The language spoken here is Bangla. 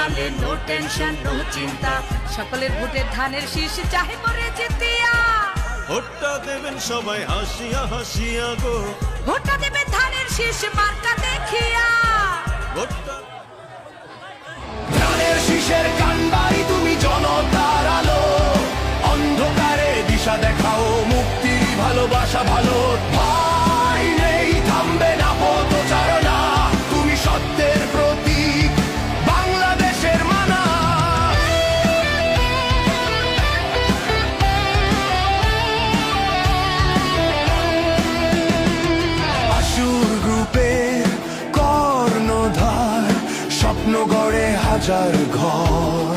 সালে নো টেনশন নো চিন্তা, সকলের ভোটের ধানের শীষ চাহে করে জিতিয়া। ভোটটা দেবেন সবাই হাসিয়া হাসিয়া গো, ভোটটা দেবে ধানের শীষ মার্কা দেখিয়া। ভোটটা ধানের শীষের কান্ডারি তুমি জনতার আলো, অন্ধকারে দিশা দেখাও মুক্তির ভালোবাসা ভালো। ভয় নেই থামবে না পথচারণা, তুমি সত্যের প্রতীক বাংলাদেশের মানা। আশুর গ্রুপের কর্ণধার, স্বপ্ন গড়ে হাজার ঘর।